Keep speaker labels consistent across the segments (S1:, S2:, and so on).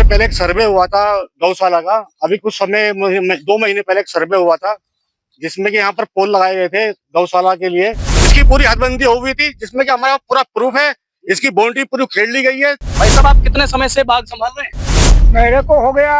S1: पहले एक सर्वे हुआ था गौशाला का। अभी कुछ समय 2 महीने पहले एक सर्वे हुआ था जिसमें कि यहाँ पर पोल लगाए गए थे गौशाला के लिए। इसकी पूरी हदबंदी हो गई थी जिसमें कि हमारा पूरा प्रूफ है। इसकी बाउंड्री पूरी खेड़ ली गई है।
S2: भाई साहब, आप कितने समय से बाग संभाल रहे हैं?
S3: मेरे को हो गया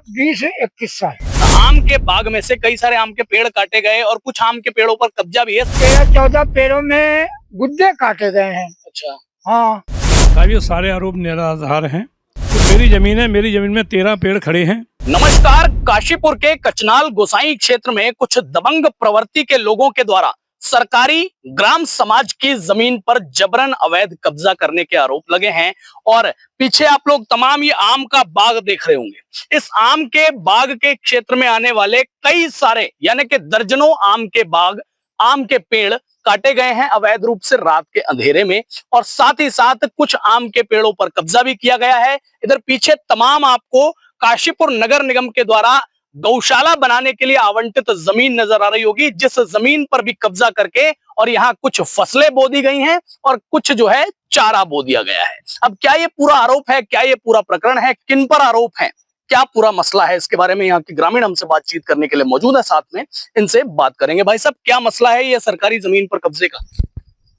S3: 20-21 साल।
S2: आम के बाग में से कई सारे आम के पेड़ काटे गए और कुछ आम के पेड़ों पर कब्जा भी है।
S3: 13-14 पेड़ों में गुद्दे काटे गए हैं।
S2: अच्छा,
S3: हाँ,
S4: साहब ये सारे आरोप निराधार हैं। तो मेरी जमीन है, मेरी जमीन में 13 पेड़ खड़े हैं।
S2: नमस्कार। काशीपुर के कचनाल गोसाई क्षेत्र में कुछ दबंग प्रवृत्ति के लोगों के द्वारा सरकारी ग्राम समाज की जमीन पर जबरन अवैध कब्जा करने के आरोप लगे हैं। और पीछे आप लोग तमाम ये आम का बाग देख रहे होंगे। इस आम के बाग के क्षेत्र में आने वाले कई सारे यानी कि दर्जनों आम के बाग, आम के पेड़ काटे गए हैं अवैध रूप से रात के अंधेरे में। और साथ ही साथ कुछ आम के पेड़ों पर कब्जा भी किया गया है। इधर पीछे तमाम आपको काशीपुर नगर निगम के द्वारा गौशाला बनाने के लिए आवंटित जमीन नजर आ रही होगी, जिस जमीन पर भी कब्जा करके और यहाँ कुछ फसलें बो दी गई हैं और कुछ जो है चारा बो दिया गया है। अब क्या ये पूरा आरोप है, क्या ये पूरा प्रकरण है, किन पर आरोप है, क्या पूरा मसला है, इसके बारे में यहाँ के ग्रामीण हमसे बातचीत करने के लिए मौजूद है। साथ में इनसे बात करेंगे। भाई साहब, क्या मसला है ये सरकारी जमीन पर कब्जे का?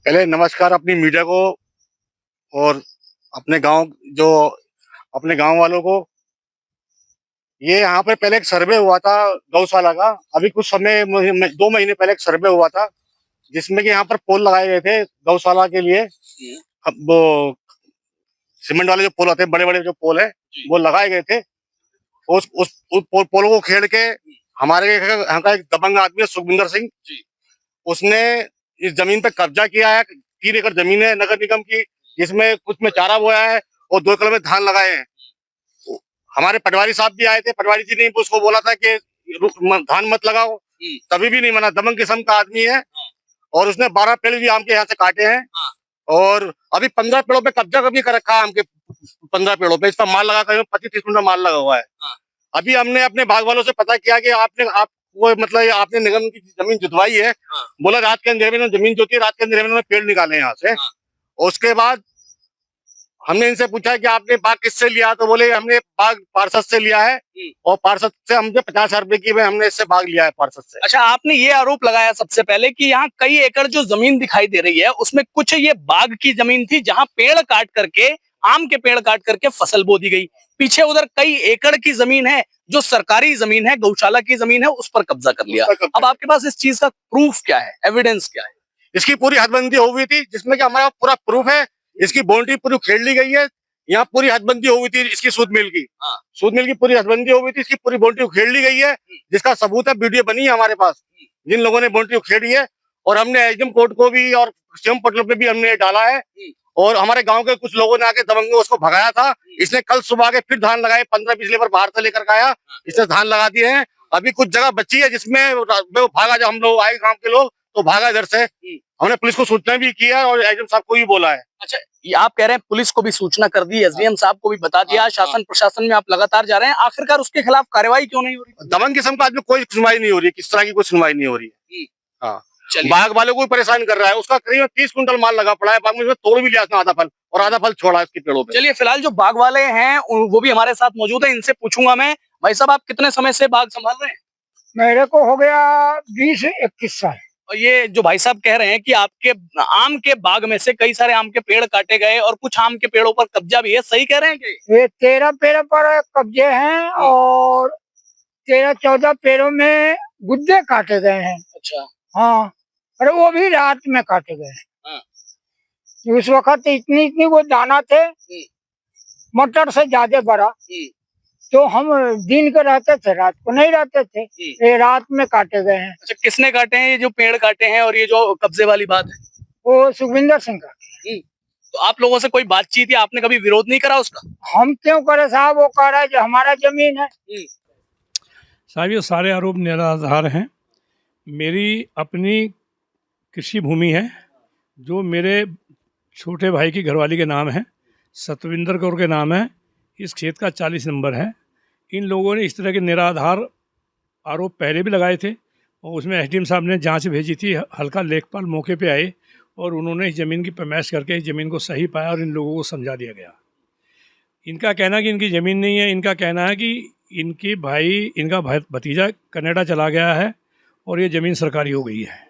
S1: पहले नमस्कार अपनी मीडिया को और अपने गांव वालों को। ये यहाँ पे पहले एक सर्वे हुआ था गौशाला का। अभी कुछ समय 2 महीने पहले एक सर्वे हुआ था जिसमें कि यहाँ पर पोल लगाए गए थे गौशाला के लिए। वो सीमेंट वाले जो पोल होते हैं, बड़े बड़े जो पोल है, वो लगाए गए थे। उस पोल को खेड़ के हमारे यहाँ का एक दबंग आदमी है सुखविंदर सिंह, उसने इस जमीन पे कब्जा किया है। 3 एकड़ जमीन है नगर निगम की, जिसमें कुछ में चारा बोया है और 2 एकड़ में धान लगाए हैं। हमारे पटवारी साहब भी आए थे। पटवारी जी ने उसको बोला था कि धान मत लगाओ, तभी भी नहीं माना। दबंग किस्म का आदमी है और उसने 12 पेड़ भी आम के यहाँ से काटे हैं। और अभी 15 पेड़ों पे कब्जा भी कर रखा है। आम के 15 पेड़ों पे इसका माल लगा कर 25-30 कुंटल माल लगा हुआ है। अभी हमने अपने बाग वालों से पता किया कि आपको मतलब आपने निगम की जमीन जुतवाई है। बोला रात के अंधेरे में जमीन जोती है, रात के अंधेरे में पेड़ निकाले यहाँ से। उसके बाद हमने इनसे पूछा कि आपने बाग किससे लिया, तो बोले हमने बाग पार्षद से लिया है और पार्षद से हमने 50,000 रुपए की हमने इससे बाग लिया है पार्षद से।
S2: अच्छा, आपने ये आरोप लगाया सबसे पहले कि यहाँ कई एकड़ जो जमीन दिखाई दे रही है उसमें कुछ ये बाग की जमीन थी जहाँ पेड़ काट करके, आम के पेड़ काट करके फसल बो दी गई। पीछे उधर कई एकड़ की जमीन है जो सरकारी जमीन है, गौशाला की जमीन है, उस पर कब्जा कर लिया। अब आपके पास इस चीज का प्रूफ क्या है, एविडेंस क्या है?
S1: इसकी पूरी हदबंदी हो गई थी जिसमें कि हमारा पूरा प्रूफ है। इसकी बाउंड्री पूरी खेड़ ली गई है। यहाँ पूरी हदबंदी हो गई थी इसकी सूद मिल की। सूद मिल की पूरी हदबंदी हो गई थी। इसकी पूरी बाउंड्री खेड़ ली गई है, जिसका सबूत है, वीडियो बनी है हमारे पास जिन लोगों ने बाउंड्री खेड़ी है। और हमने एसडीएम कोर्ट को भी और सीएम पटल पे भी हमने डाला है। और हमारे गांव के कुछ लोगों ने आके दबंग उसको भगाया था। इसने कल सुबह के फिर धान लगाए, 15-20 लेबर बाहर से लेकर आया, इसने धान लगा दिए हैं। अभी कुछ जगह बची है जिसमें वो भागा, जब हम लोग आए गांव के लोग तो भागा इधर से। हमने पुलिस को सूचना भी किया और एसडीएम साहब को भी बोला है।
S2: अच्छा, ये आप कह रहे हैं पुलिस को भी सूचना कर दी, एसडीएम साहब को भी बता दिया, शासन प्रशासन में आप लगातार जा रहे हैं, आखिरकार उसके खिलाफ कार्रवाई क्यों नहीं हो रही?
S1: दबंग किस्म का आदमी कोई सुनवाई नहीं हो रही, किस तरह की कोई सुनवाई नहीं हो रही है। हाँ, बाग वालों को भी परेशान कर रहा है। उसका करीब 30 कुंटल माल लगा पड़ा है बाग में, तोड़ भी लिया उसने आधा फल और आधा फल छोड़ा इसके पेड़ों पे।
S2: चलिए, फिलहाल जो बाग वाले हैं वो भी हमारे साथ मौजूद है, इनसे पूछूंगा मैं। भाई साहब, आप कितने समय से बाग संभाल रहे हैं?
S3: मेरे को हो गया 20-21 साल।
S2: और ये जो भाई साहब कह रहे हैं कि आपके आम के बाग में से कई सारे आम के पेड़ काटे गए और कुछ आम के पेड़ों पर कब्जा भी है, सही कह रहे हैं कि?
S3: ये 13 पेड़ों पर कब्जे हैं और 13-14 पेड़ों में गुद्दे काटे गए हैं।
S2: अच्छा।
S3: हाँ, अरे वो भी रात में काटे गए हैं। उस वक्त इतनी वो दाना थे, मटर से ज्यादा बड़ा। तो हम दिन के रहते थे, रात को नहीं रहते थे। ये रात में काटे गए हैं।
S2: अच्छा, किसने काटे हैं ये जो पेड़ काटे हैं और ये जो कब्जे वाली बात है?
S3: वो सुखविंदर सिंह का।
S2: तो आप लोगों से कोई बातचीत या आपने कभी विरोध नहीं करा उसका?
S3: हम क्यों करे साहब, वो कह रहा है जो हमारा जमीन है।
S4: साहब ये सारे आरोप निराधार हैं। मेरी अपनी कृषि भूमि है जो मेरे छोटे भाई की घरवाली के नाम है, सतविंदर कौर के नाम है। इस खेत का 40 नंबर है। इन लोगों ने इस तरह के निराधार आरोप पहले भी लगाए थे और उसमें एसडीएम साहब ने जांच भेजी थी। हल्का लेखपाल मौके पे आए और उन्होंने इस ज़मीन की पैमाइश करके इस ज़मीन को सही पाया और इन लोगों को समझा दिया गया। इनका कहना कि इनकी ज़मीन नहीं है, इनका कहना है कि इनका भाई भतीजा कनाडा चला गया है और ये ज़मीन सरकारी हो गई है।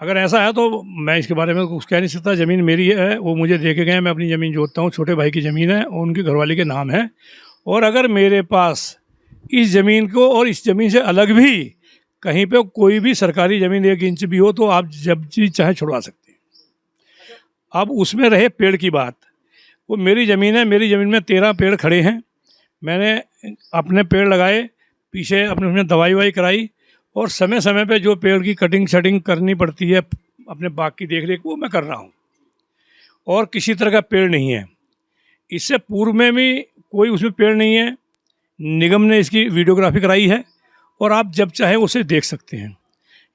S4: अगर ऐसा है तो मैं इसके बारे में कुछ कह नहीं सकता। ज़मीन मेरी है, वो मुझे दे के गए, मैं अपनी ज़मीन जोतता हूँ। छोटे भाई की ज़मीन है और उनकी घरवाली के नाम है। और अगर मेरे पास इस ज़मीन को और इस ज़मीन से अलग भी कहीं पे कोई भी सरकारी ज़मीन 1 इंच भी हो तो आप जब जी चाहे छुड़वा सकते हैं। अब उसमें रहे पेड़ की बात, वो मेरी ज़मीन है, मेरी ज़मीन में 13 पेड़ खड़े हैं। मैंने अपने पेड़ लगाए, पीछे अपने उसमें दवाई ववाई कराई और समय समय पे जो पेड़ की कटिंग शटिंग करनी पड़ती है अपने बाग की देख रेख वो मैं कर रहा हूँ। और किसी तरह का पेड़ नहीं है। इससे पूर्व में भी कोई उसमें पेड़ नहीं है। निगम ने इसकी वीडियोग्राफी कराई है और आप जब चाहे उसे देख सकते हैं।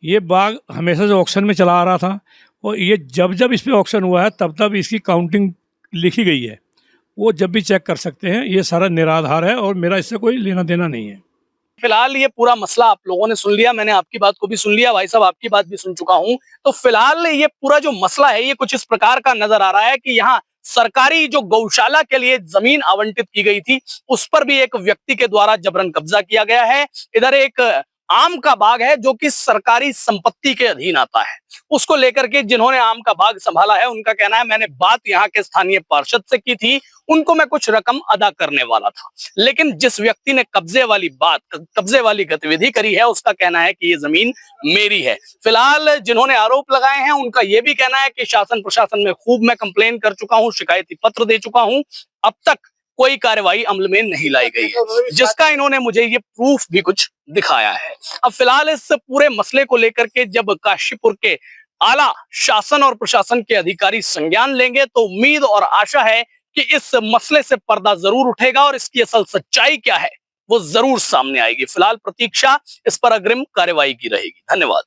S4: ये बाग हमेशा से ऑक्शन में चला आ रहा था और ये जब जब इस पर ऑक्शन हुआ है तब तब इसकी काउंटिंग लिखी गई है, वो जब भी चेक कर सकते हैं। ये सारा निराधार है और मेरा इससे कोई लेना देना नहीं है।
S2: फिलहाल ये पूरा मसला आप लोगों ने सुन लिया, मैंने आपकी बात को भी सुन लिया, भाई साहब आपकी बात भी सुन चुका हूं। तो फिलहाल ये पूरा जो मसला है ये कुछ इस प्रकार का नजर आ रहा है कि यहाँ सरकारी जो गौशाला के लिए जमीन आवंटित की गई थी उस पर भी एक व्यक्ति के द्वारा जबरन कब्जा किया गया है। इधर एक आम का बाग है जो कि सरकारी संपत्ति के अधीन आता है, उसको लेकर के जिन्होंने आम का बाग संभाला है उनका कहना है मैंने बात यहाँ के स्थानीय पार्षद से की थी, उनको मैं कुछ रकम अदा करने वाला था, लेकिन जिस व्यक्ति ने कब्जे वाली गतिविधि करी है उसका कहना है कि ये जमीन मेरी है। फिलहाल जिन्होंने आरोप लगाए हैं उनका यह भी कहना है कि शासन प्रशासन में खूब मैं कंप्लेन कर चुका हूं, शिकायती पत्र दे चुका हूं, अब तक कोई कार्रवाई अमल में नहीं लाई गई है, जिसका इन्होंने मुझे ये प्रूफ भी कुछ दिखाया है। अब फिलहाल इस पूरे मसले को लेकर के जब काशीपुर के आला शासन और प्रशासन के अधिकारी संज्ञान लेंगे तो उम्मीद और आशा है कि इस मसले से पर्दा जरूर उठेगा और इसकी असल सच्चाई क्या है वो जरूर सामने आएगी। फिलहाल प्रतीक्षा, इस पर अग्रिम कार्रवाई की रहेगी। धन्यवाद।